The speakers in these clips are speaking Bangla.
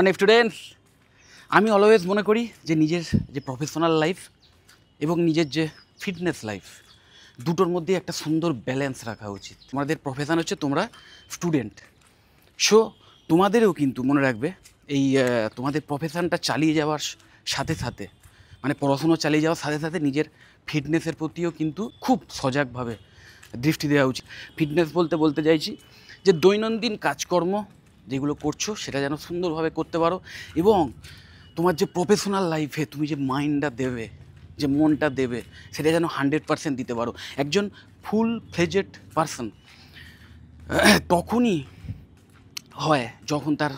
অনেক স্টুডেন্টস, আমি অলওয়েজ মনে করি যে নিজের যে প্রফেশনাল লাইফ এবং নিজের যে ফিটনেস লাইফ দুটোর মধ্যে একটা সুন্দর ব্যালেন্স রাখা উচিত। তোমাদের প্রফেশন হচ্ছে তোমরা স্টুডেন্ট, সো তোমাদেরও কিন্তু মনে রাখবে এই তোমাদের প্রফেশনটা চালিয়ে যাওয়ার সাথে সাথে মানে পড়াশুনো চালিয়ে যাওয়ার সাথে সাথে নিজের ফিটনেসের প্রতিও কিন্তু খুব সজাগভাবে দৃষ্টি দেওয়া উচিত। ফিটনেস বলতে বলতে চাইছি যে দৈনন্দিন কাজকর্ম যেগুলো করছো সেটা যেন সুন্দরভাবে করতে পারো এবং তোমার যে প্রফেশনাল লাইফে তুমি যে মাইন্ডটা দেবে, যে মনটা দেবে, সেটা যেন 100% দিতে পারো। একজন ফুল ফ্লেজেড পারসন তখনই হয় যখন তার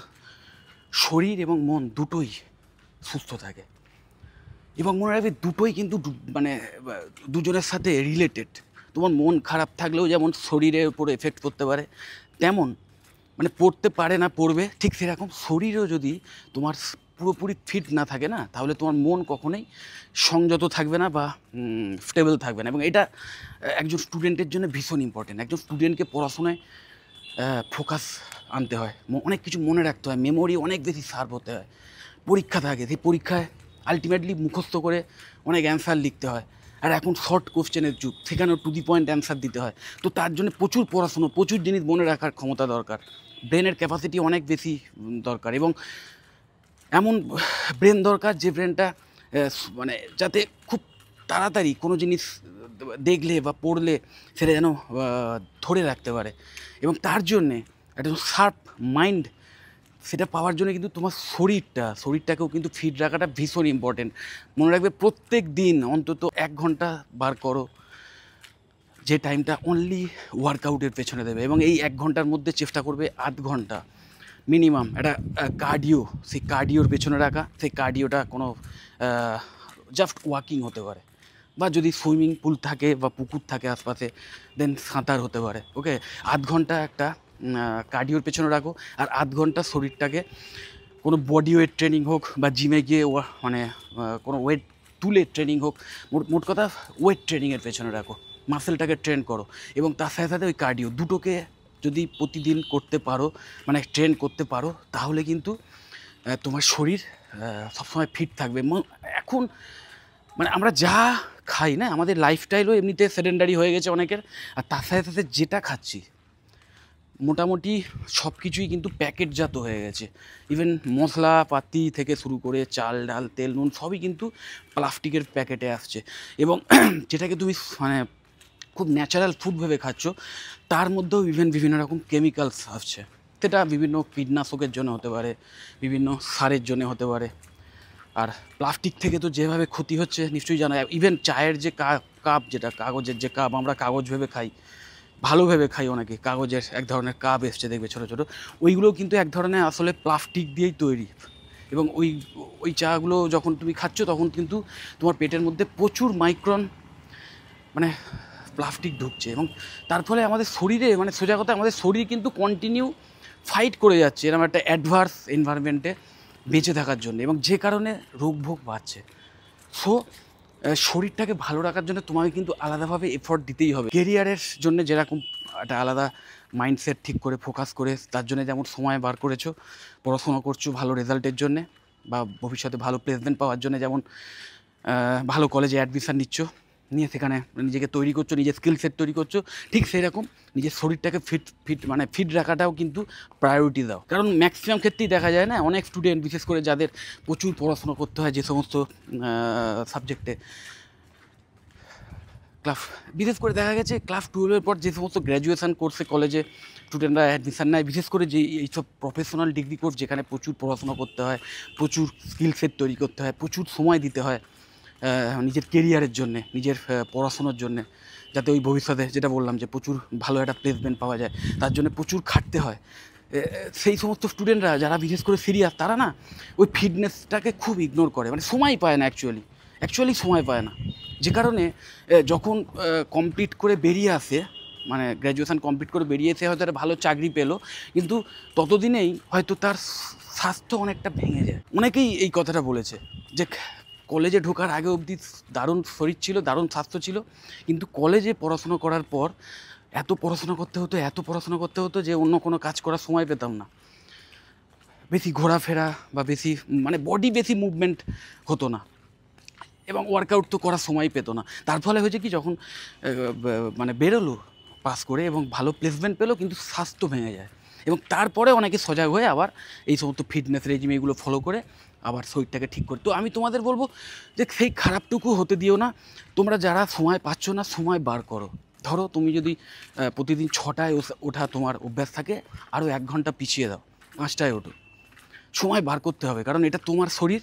শরীর এবং মন দুটোই সুস্থ থাকে। এবং মনে রাখবে দুটোই কিন্তু মানে দুজনের সাথে রিলেটেড। তোমার মন খারাপ থাকলেও যেমন শরীরের উপর এফেক্ট করতে পারে, তেমন মানে পড়তে পারে না পড়বে, ঠিক সেরকম শরীরও যদি তোমার পুরোপুরি ফিট না থাকে না, তাহলে তোমার মন কখনোই সংযত থাকবে না বা স্টেবল থাকবে না। এবং এটা একজন স্টুডেন্টের জন্য ভীষণ ইম্পর্টেন্ট। একজন স্টুডেন্টকে পড়াশোনায় ফোকাস আনতে হয়, অনেক কিছু মনে রাখতে হয়, মেমোরি অনেক বেশি শার্প হতে হয়। পরীক্ষা থাকে, সেই পরীক্ষায় আলটিমেটলি মুখস্থ করে অনেক অ্যান্সার লিখতে হয়। আর এখন শর্ট কোশ্চেনের যুগ, সেখানেও টু দি পয়েন্ট অ্যান্সার দিতে হয়। তো তার জন্য প্রচুর পড়াশুনো, প্রচুর জিনিস মনে রাখার ক্ষমতা দরকার, ব্রেনের ক্যাপাসিটি অনেক বেশি দরকার। এবং এমন ব্রেন দরকার যে ব্রেনটা মানে যাতে খুব তাড়াতাড়ি কোনো জিনিস দেখলে বা পড়লে সেটা যেন ধরে রাখতে পারে। এবং তার জন্যে একটা শার্প মাইন্ড, সেটা পাওয়ার জন্য কিন্তু তোমার শরীরটাকেও কিন্তু ফিট রাখাটা ভীষণ ইম্পর্টেন্ট। মনে রাখবে প্রত্যেক দিন অন্তত 1 ঘন্টা বার করো, যে টাইমটা অনলি ওয়ার্কআউটের পেছনে দেবে। এবং এই 1 ঘন্টার মধ্যে চেষ্টা করবে 8 ঘন্টা মিনিমাম একটা কার্ডিও, সেই কার্ডিওর পেছনে রাখা। সেই কার্ডিওটা কোনো জাস্ট ওয়াকিং হতে পারে, বা যদি সুইমিং পুল থাকে বা পুকুর থাকে আশপাশে, দেন সাঁতার হতে পারে। ওকে, 8 ঘন্টা একটা কার্ডিওর পেছনে রাখো, আর 8 ঘন্টা শরীরটাকে কোনো বডি ওয়েট ট্রেনিং হোক বা জিমে গিয়ে মানে কোনো ওয়েট তুলে ট্রেনিং হোক, মোট কথা ওয়েট ট্রেনিংয়ের পেছনে রাখো, মাসেলটাকে ট্রেন করো। এবং তার সাথে সাথে ওই কার্ডিও দুটোকে যদি প্রতিদিন করতে পারো, মানে ট্রেন করতে পারো, তাহলে কিন্তু তোমার শরীর সবসময় ফিট থাকবে। এখন মানে আমরা যা খাই না, আমাদের লাইফস্টাইলও এমনিতে সেডেন্ডারি হয়ে গেছে অনেকের, আর তার সাথে সাথে যেটা খাচ্ছি মোটামুটি সব কিছুই কিন্তু প্যাকেটজাত হয়ে গেছে। ইভেন মশলাপাতি থেকে শুরু করে চাল ডাল তেল নুন সবই কিন্তু প্লাস্টিকের প্যাকেটে আসছে। এবং যেটাকে তুমি মানে খুব ন্যাচারাল ফুড ভেবে খাচ্ছ, তার মধ্যেও বিভিন্ন রকম কেমিক্যালস আসছে। সেটা বিভিন্ন কীটনাশকের জন্য হতে পারে, বিভিন্ন সারের জন্য হতে পারে। আর প্লাস্টিক থেকে তো যেভাবে ক্ষতি হচ্ছে নিশ্চয়ই জানা। ইভেন চায়ের যে কাপ, যেটা কাগজের যে কাপ, আমরা কাগজ ভেবে খাই, ভালো ভেবে খাই, অনেকে কাগজের এক ধরনের কাপ এসছে দেখবে ছোটো ছোটো, ওইগুলো কিন্তু এক ধরনের আসলে প্লাস্টিক দিয়েই তৈরি। এবং ওই চাগুলো যখন তুমি খাচ্ছ তখন কিন্তু তোমার পেটের মধ্যে প্রচুর মাইক্রন মানে প্লাস্টিক ঢুকছে। এবং তার ফলে আমাদের শরীরে, মানে সোজা কথা, আমাদের শরীর কিন্তু কন্টিনিউ ফাইট করে যাচ্ছে এরকম একটা অ্যাডভার্স এনভায়রনমেন্টে বেঁচে থাকার জন্য, এবং যে কারণে রোগভোগ বাড়ছে। সো শরীরটাকে ভালো রাখার জন্য তোমাকে কিন্তু আলাদাভাবে এফর্ট দিতেই হবে। কেরিয়ারের জন্য যেরকম একটা আলাদা মাইন্ডসেট ঠিক করে ফোকাস করে, তার জন্য যেমন সময় বার করেছো, পড়াশোনা করছো ভালো রেজাল্টের জন্যে বা ভবিষ্যতে ভালো প্লেসমেন্ট পাওয়ার জন্য, যেমন ভালো কলেজে অ্যাডমিশান নিয়ে সেখানে নিজেকে তৈরি করছো, নিজের স্কিল সেট তৈরি করছো, ঠিক সেই রকম নিজের শরীরটাকে ফিট রাখাটাও কিন্তু প্রায়োরিটি দাও। কারণ ম্যাক্সিমাম ক্ষেত্রেই দেখা যায় না, অনেক স্টুডেন্ট, বিশেষ করে যাদের প্রচুর পড়াশোনা করতে হয় যে সমস্ত সাবজেক্টে, বিশেষ করে দেখা গেছে ক্লাস 12-এর পর যে সমস্ত গ্র্যাজুয়েশান কোর্সে কলেজে স্টুডেন্টরা অ্যাডমিশান নেয়, বিশেষ করে যে এইসব প্রফেশনাল ডিগ্রি কোর্স যেখানে প্রচুর পড়াশোনা করতে হয়, প্রচুর স্কিল সেট তৈরি করতে হয়, প্রচুর সময় দিতে হয় নিজের কেরিয়ারের জন্যে, নিজের পড়াশোনার জন্যে, যাতে ওই ভবিষ্যতে, যেটা বললাম যে প্রচুর ভালো একটা প্লেসমেন্ট পাওয়া যায়, তার জন্য প্রচুর খাটতে হয়। সেই সমস্ত স্টুডেন্টরা যারা বিশেষ করে সিরিয়াস, তারা না ওই ফিটনেসটাকে খুব ইগনোর করে, মানে সময় পায় না, অ্যাকচুয়ালি সময় পায় না। যে কারণে যখন কমপ্লিট করে বেরিয়ে আসে, মানে গ্র্যাজুয়েশান কমপ্লিট করে বেরিয়ে এসে হয়তো একটা ভালো চাকরি পেলো, কিন্তু ততদিনেই হয়তো তার স্বাস্থ্য অনেকটা ভেঙে যায়। অনেকেই এই কথাটা বলেছে যে কলেজে ঢোকার আগে অবধি দারুণ শরীর ছিল, দারুণ স্বাস্থ্য ছিল, কিন্তু কলেজে পড়াশোনা করার পর এত পড়াশোনা করতে হতো যে অন্য কোনো কাজ করার সময় পেতাম না। বেশি ঘোরাফেরা বা বেশি মানে বডি বেশি মুভমেন্ট হতো না, এবং ওয়ার্কআউট তো করার সময় পেতো না। তার ফলে হয়েছে কি, যখন মানে বেরোলো পাস করে এবং ভালো প্লেসমেন্ট পেলো, কিন্তু স্বাস্থ্য ভেঙে যায়, এবং তারপরে অনেকে সজাগ হয়ে আবার এই সমস্ত ফিটনেস রেজিম এগুলো ফলো করে আবার শরীরটাকে ঠিক করে। তো আমি তোমাদের বলবো যে সেই খারাপটুকু হতে দিও না। তোমরা যারা সময় পাচ্ছ না, সময় বার করো। ধরো তুমি যদি প্রতিদিন 6টায় ওঠা তোমার অভ্যাস থাকে, আরও 1 ঘন্টা পিছিয়ে দাও, 5টায় ওঠো। সময় বার করতে হবে, কারণ এটা তোমার শরীর,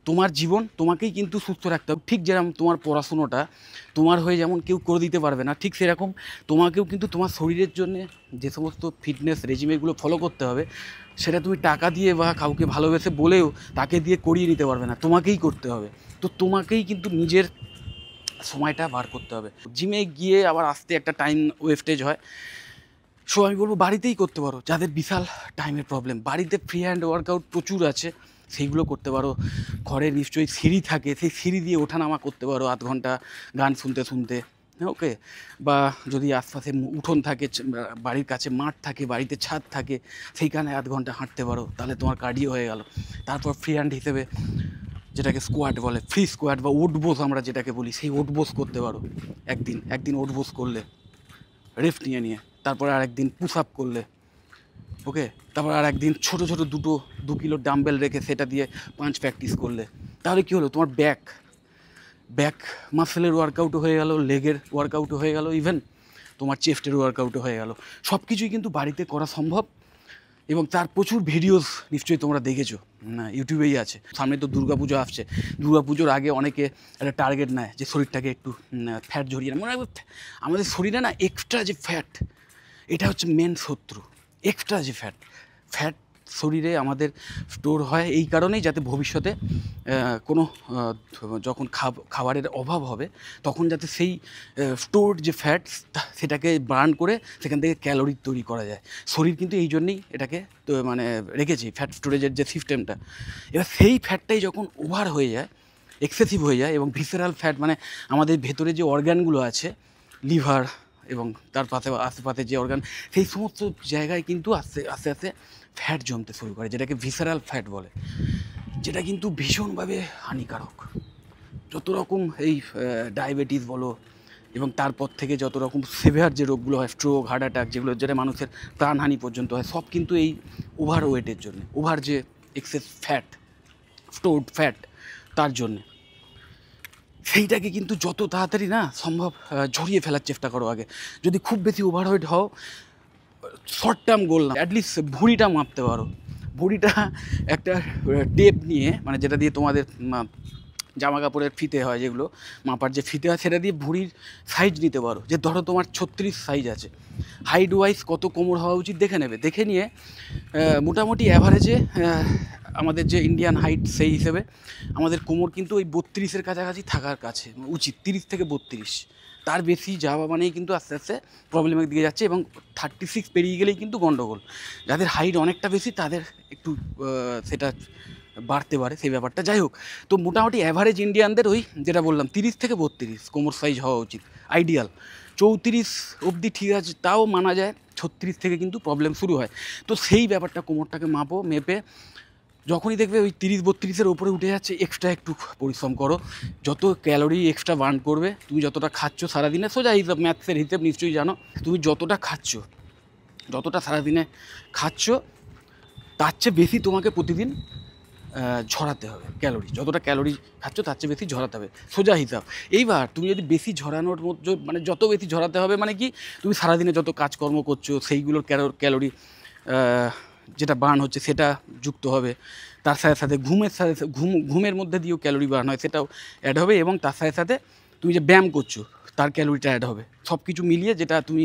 তোমার জীবন, তোমাকেই কিন্তু সুস্থ রাখতে হবে। ঠিক যেরকম তোমার পড়াশুনোটা তোমার হয়ে যেমন কেউ করে দিতে পারবে না, ঠিক সেরকম তোমাকেও কিন্তু তোমার শরীরের জন্য যে সমস্ত ফিটনেস রেজিমেগুলো ফলো করতে হবে, সেটা তুমি টাকা দিয়ে বা কাউকে ভালোবেসে বলেও তাকে দিয়ে করিয়ে নিতে পারবে না, তোমাকেই করতে হবে। তো তোমাকেই কিন্তু নিজের সময়টা বার করতে হবে। জিমে গিয়ে আবার আসতে একটা টাইম ওয়েস্টেজ হয়। সো আমি বলবো বাড়িতেই করতে পারো, যাদের বিশাল টাইমের প্রবলেম। বাড়িতে ফ্রি হ্যান্ড ওয়ার্কআউট প্রচুর আছে, সেইগুলো করতে পারো। ঘরে নিশ্চয়ই সিঁড়ি থাকে, সেই সিঁড়ি দিয়ে ওঠানামা করতে পারো 1/2 ঘন্টা গান শুনতে শুনতে, ওকে। বা যদি আশপাশে উঠোন থাকে, বাড়ির কাছে মাঠ থাকে, বাড়িতে ছাদ থাকে, সেইখানে 1/2 ঘন্টা হাঁটতে পারো, তাহলে তোমার কার্ডিও হয়ে গেল। তারপর ফ্রি হ্যান্ড হিসেবে যেটাকে স্কোয়াট বলে, ফ্রি স্কোয়াট বা ওঠবোস আমরা যেটাকে বলি, সেই ওঠবোস করতে পারো। একদিন ওঠবোস করলে রেস্ট নিয়ে নিয়ে, তারপরে আর একদিন পুশ আপ করলে, ওকে। তারপর আর একদিন ছোটো 2 কিলো ডাম্বেল রেখে সেটা দিয়ে পাঞ্চ প্র্যাকটিস করলে। তাহলে কী হলো, তোমার ব্যাক মাসেলের ওয়ার্কআউটও হয়ে গেল, লেগের ওয়ার্কআউটও হয়ে গেল, ইভেন তোমার চেস্টের ওয়ার্কআউটও হয়ে গেল। সব কিছুই কিন্তু বাড়িতে করা সম্ভব, এবং তার প্রচুর ভিডিওস নিশ্চয়ই তোমরা দেখেছো, ইউটিউবেই আছে। সামনে তো দুর্গাপুজো আসছে, দুর্গাপুজোর আগে অনেকে একটা টার্গেট নেয় যে শরীরটাকে একটু ফ্যাট ঝরিয়ে নেয়। মনে হয় আমাদের শরীরে না এক্সট্রা যে ফ্যাট, এটা হচ্ছে মেন শত্রু। এক্সট্রা যে ফ্যাট শরীরে আমাদের স্টোর হয় এই কারণেই, যাতে ভবিষ্যতে কোনো যখন খাবারের অভাব হবে, তখন যাতে সেই স্টোর যে ফ্যাট সেটাকে বার্ন করে সেখান থেকে ক্যালোরি তৈরি করা যায়। শরীর কিন্তু এই জন্যেই এটাকে তো মানে রেখেছি, ফ্যাট স্টোরেজের যে সিস্টেমটা। এবার সেই ফ্যাটটাই যখন ওভার হয়ে যায়, এক্সেসিভ হয়ে যায়, এবং ভিসেরাল ফ্যাট মানে আমাদের ভেতরে যে অর্গানগুলো আছে, লিভার এবং তার আশেপাশে যে অর্গান, সেই সমস্ত জায়গায় কিন্তু আস্তে আস্তে ফ্যাট জমতে শুরু করে, যেটাকে ভিসেরাল ফ্যাট বলে, যেটা কিন্তু ভীষণভাবে হানিকারক। যত রকম এই ডায়াবেটিস বলো, এবং তারপর থেকে যত রকম সিভিয়ার যে রোগগুলো হয়, স্ট্রোক, হার্ট অ্যাটাক, যেগুলো যেটা মানুষের প্রাণহানি পর্যন্ত হয়, সব কিন্তু এই ওভার ওয়েটের জন্য, ওভার যে এক্সেস ফ্যাট, স্টোরড ফ্যাট, তার জন্যে। সেইটাকে কিন্তু যত তাড়াতাড়ি না সম্ভব ঝরিয়ে ফেলার চেষ্টা করো আগে। যদি খুব বেশি ওভারওয়েট হও, শর্ট টার্ম গোল না, অ্যাটলিস্ট ভুঁড়িটা মাপতে পারো। ভুঁড়িটা একটা টেপ নিয়ে, মানে যেটা দিয়ে তোমাদের জামা কাপড়ের ফিতে হয়, যেগুলো মাপার যে ফিতে হয়, সেটা দিয়ে ভুঁড়ির সাইজ নিতে পারো। যে ধরো তোমার 36 সাইজ আছে, হাইট ওয়াইজ কত কোমর হওয়া উচিত দেখে নেবে। দেখে নিয়ে মোটামুটি অ্যাভারেজে আমাদের যে ইন্ডিয়ান হাইট, সেই হিসেবে আমাদের কোমর কিন্তু ওই 32-এর কাছাকাছি থাকার কাছে উচিত, 30 থেকে 32। তার বেশি যাওয়া মানেই কিন্তু আস্তে আস্তে প্রবলেমের দিকে যাচ্ছে, এবং 36 পেরিয়ে গেলেই কিন্তু গণ্ডগোল। যাদের হাইট অনেকটা বেশি তাদের একটু সেটা বাড়তে পারে, সেই ব্যাপারটা। যাই হোক, তো মোটামুটি অ্যাভারেজ ইন্ডিয়ানদের ওই যেটা বললাম 30 থেকে 32 কোমর সাইজ হওয়া উচিত, আইডিয়াল। 34 অবধি ঠিক আছে, তাও মানা যায়। 36 থেকে কিন্তু প্রবলেম শুরু হয়। তো সেই ব্যাপারটা কোমরটাকে মেপে যখনই দেখবে ওই 30-32-এর ওপরে উঠে যাচ্ছে, এক্সট্রা একটু পরিশ্রম করো। যত ক্যালোরি এক্সট্রা বার্ন করবে, তুমি যতটা খাচ্ছ সারাদিনে, সোজা হিসাব, ম্যাথসের হিসেব নিশ্চয়ই জানো, তুমি যতটা সারাদিনে খাচ্ছ, তার চেয়ে বেশি তোমাকে প্রতিদিন ঝরাতে হবে ক্যালোরি। যতটা ক্যালোরি খাচ্ছ তার চেয়ে বেশি ঝরাতে হবে, সোজা হিসাব। এইবার তুমি যদি বেশি ঝরানোর মধ্যে, মানে যত বেশি ঝরাতে হবে মানে কি, তুমি সারাদিনে যত কাজকর্ম করছো সেইগুলোর ক্যালোরি যেটা বার্ন হচ্ছে সেটা যুক্ত হবে। তার সাথে সাথে ঘুমের মধ্যে দিয়েও ক্যালোরি বার্ন হয়, সেটাও অ্যাড হবে। এবং তার সাথে সাথে তুমি যে ব্যায়াম করছো তার ক্যালোরিটা অ্যাড হবে। সব কিছু মিলিয়ে যেটা তুমি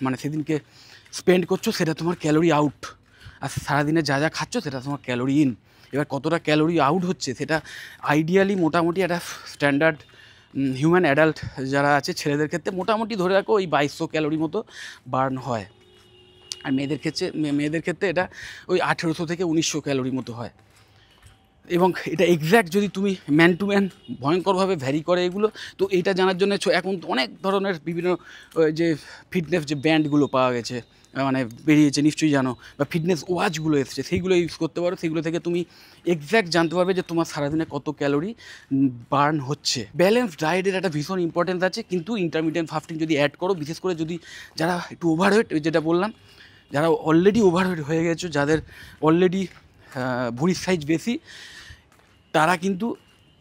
মানে সেদিনকে স্পেন্ড করছো, সেটা তোমার ক্যালোরি আউট। আর সারাদিনে যা যা খাচ্ছ সেটা তোমার ক্যালোরি ইন। এবার কতটা ক্যালোরি আউট হচ্ছে সেটা আইডিয়ালি মোটামুটি একটা স্ট্যান্ডার্ড হিউম্যান অ্যাডাল্ট যারা আছে, ছেলেদের ক্ষেত্রে মোটামুটি ধরে রাখো ওই 2200 ক্যালোরি মতো বার্ন হয়। আর মেয়েদের ক্ষেত্রে এটা ওই 1800 থেকে 1900 ক্যালোরি মতো হয়। এবং এটা এক্স্যাক্ট যদি তুমি ম্যান টু ম্যান ভয়ঙ্করভাবে ভ্যারি করে এগুলো। তো এইটা জানার জন্য এখন অনেক ধরনের বিভিন্ন যে ফিটনেস যে ব্যান্ডগুলো পাওয়া গেছে, মানে বেরিয়েছে, নিশ্চয়ই জানো, বা ফিটনেস ওয়াচগুলো এসছে, সেইগুলো ইউজ করতে পারো। সেগুলো থেকে তুমি এক্স্যাক্ট জানতে পারবে যে তোমার সারাদিনে কত ক্যালোরি বার্ন হচ্ছে। ব্যালেন্স ডায়েটের একটা ভীষণ ইম্পর্টেন্স আছে, কিন্তু ইন্টারমিডিয়েন্ট ফাস্টিং যদি অ্যাড করো, বিশেষ করে যদি যারা একটু ওভারওয়েট, যেটা বললাম, যারা অলরেডি ওভারওয়েট হয়ে গেছো, যাদের অলরেডি ভুঁড়ির সাইজ বেশি, তারা কিন্তু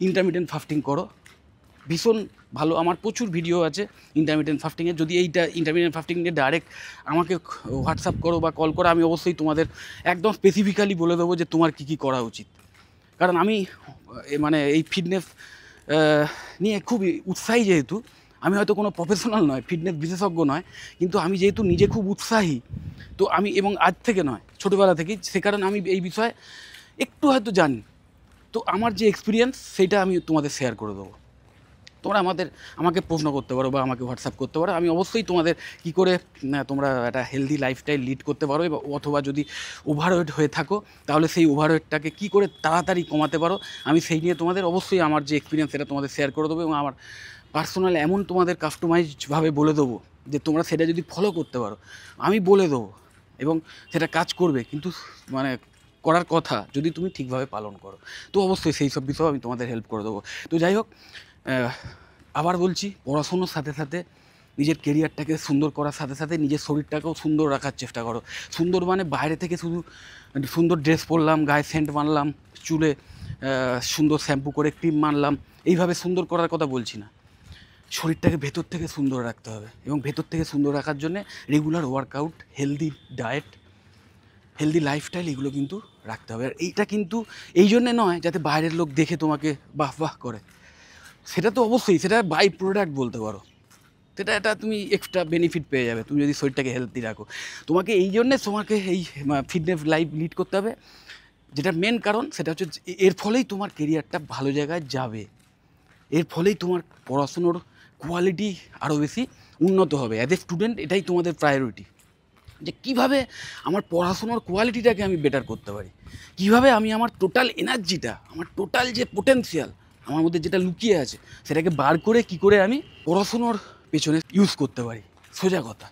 ইন্টারমিডিয়েন্ট ফাস্টিং করো, ভীষণ ভালো। আমার প্রচুর ভিডিও আছে ইন্টারমিডিয়েন্ট ফাস্টিংয়ের। যদি এইটা ইন্টারমিডিয়েন্ট ফাস্টিং নিয়ে ডাইরেক্ট আমাকে হোয়াটসঅ্যাপ করো বা কল করো, আমি অবশ্যই তোমাদের একদম স্পেসিফিক্যালি বলে দেবো যে তোমার কী কী করা উচিত। কারণ আমি মানে এই ফিটনেস নিয়ে খুবই উৎসাহী, যেহেতু আমি হয়তো কোনো প্রফেশনাল নয়, ফিটনেস বিশেষজ্ঞ নয়, কিন্তু আমি যেহেতু নিজে খুব উৎসাহী, তো আমি, এবং আজ থেকে নয়, ছোটোবেলা থেকেই, সে কারণে আমি এই বিষয়ে একটু হয়তো জানি। তো আমার যে এক্সপিরিয়েন্স সেইটা আমি তোমাদের শেয়ার করে দেবো। তোমরা আমাকে প্রশ্ন করতে পারো বা আমাকে হোয়াটসঅ্যাপ করতে পারো, আমি অবশ্যই তোমাদের কী করে তোমরা একটা হেলদি লাইফস্টাইল লিড করতে পারো, অথবা যদি ওভারওয়েট হয়ে থাকো তাহলে সেই ওভারওয়েটটাকে কী করে তাড়াতাড়ি কমাতে পারো, আমি সেই নিয়ে তোমাদের অবশ্যই আমার যে এক্সপিরিয়েন্স সেটা তোমাদের শেয়ার করে দেবো। এবং আমার পার্সোনাল এমন তোমাদের কাস্টমাইজডভাবে বলে দেবো যে তোমরা সেটা যদি ফলো করতে পারো, আমি বলে দেবো, এবং সেটা কাজ করবে, কিন্তু মানে করার কথা যদি তুমি ঠিকভাবে পালন করো, তো অবশ্যই সেই সব বিষয়েও আমি তোমাদের হেল্প করে দেবো। তো যাই হোক, আবার বলছি, পড়াশুনোর সাথে সাথে নিজের কেরিয়ারটাকে সুন্দর করার সাথে সাথে নিজের শরীরটাকেও সুন্দর রাখার চেষ্টা করো। সুন্দর মানে বাইরে থেকে শুধু সুন্দর ড্রেস পরলাম, গায়ে সেন্ট মারলাম, চুলে সুন্দর শ্যাম্পু করে ক্রিম মারলাম, এইভাবে সুন্দর করার কথা বলছি না। শরীরটাকে ভেতর থেকে সুন্দর রাখতে হবে, এবং ভেতর থেকে সুন্দর রাখার জন্যে regular workout, healthy diet, healthy lifestyle, এগুলো কিন্তু রাখতে হবে। আর এইটা কিন্তু এই জন্যে নয় যাতে বাইরের লোক দেখে তোমাকে বাহ বাহ করে, সেটা তো অবশ্যই, সেটা বাই প্রোডাক্ট বলতে পারো, সেটা একটা তুমি এক্সট্রা বেনিফিট পেয়ে যাবে তুমি যদি শরীরটাকে হেলদি রাখো। তোমাকে এই জন্যে তোমাকে এই ফিটনেস লাইফ লিড করতে হবে, যেটা মেন কারণ সেটা হচ্ছে এর ফলেই তোমার কেরিয়ারটা ভালো জায়গায় যাবে, এর ফলেই তোমার পড়াশুনোর কোয়ালিটি আরও বেশি উন্নত হবে। অ্যাজ এ স্টুডেন্ট এটাই তোমাদের প্রায়োরিটি, যে কীভাবে আমার পড়াশুনোর কোয়ালিটিটাকে আমি বেটার করতে পারি, কীভাবে আমি আমার টোটাল এনার্জিটা, আমার টোটাল যে পোটেনশিয়াল আমার মধ্যে যেটা লুকিয়ে আছে, সেটাকে বার করে কী করে আমি পড়াশুনোর পেছনে ইউজ করতে পারি, সোজা কথা।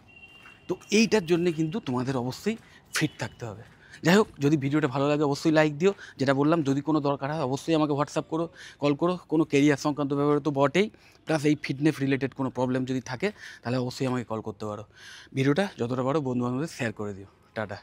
তো এইটার জন্যে কিন্তু তোমাদের অবশ্যই ফিট থাকতে হবে। যাই হোক, যদি ভিডিওটা ভালো লাগে অবশ্যই লাইক দিও, যেটা বললাম, যদি কোনো দরকার হয় অবশ্যই আমাকে হোয়াটসঅ্যাপ করো, কল করো, কোনো কেরিয়ার সংক্রান্ত ব্যাপারে তো বটেই, প্লাস এই ফিটনেস রিলেটেড কোনো প্রবলেম যদি থাকে তাহলে অবশ্যই আমাকে কল করতে পারো। ভিডিওটা যতটা পারো বন্ধু বান্ধবদের শেয়ার করে দিও। টাটা।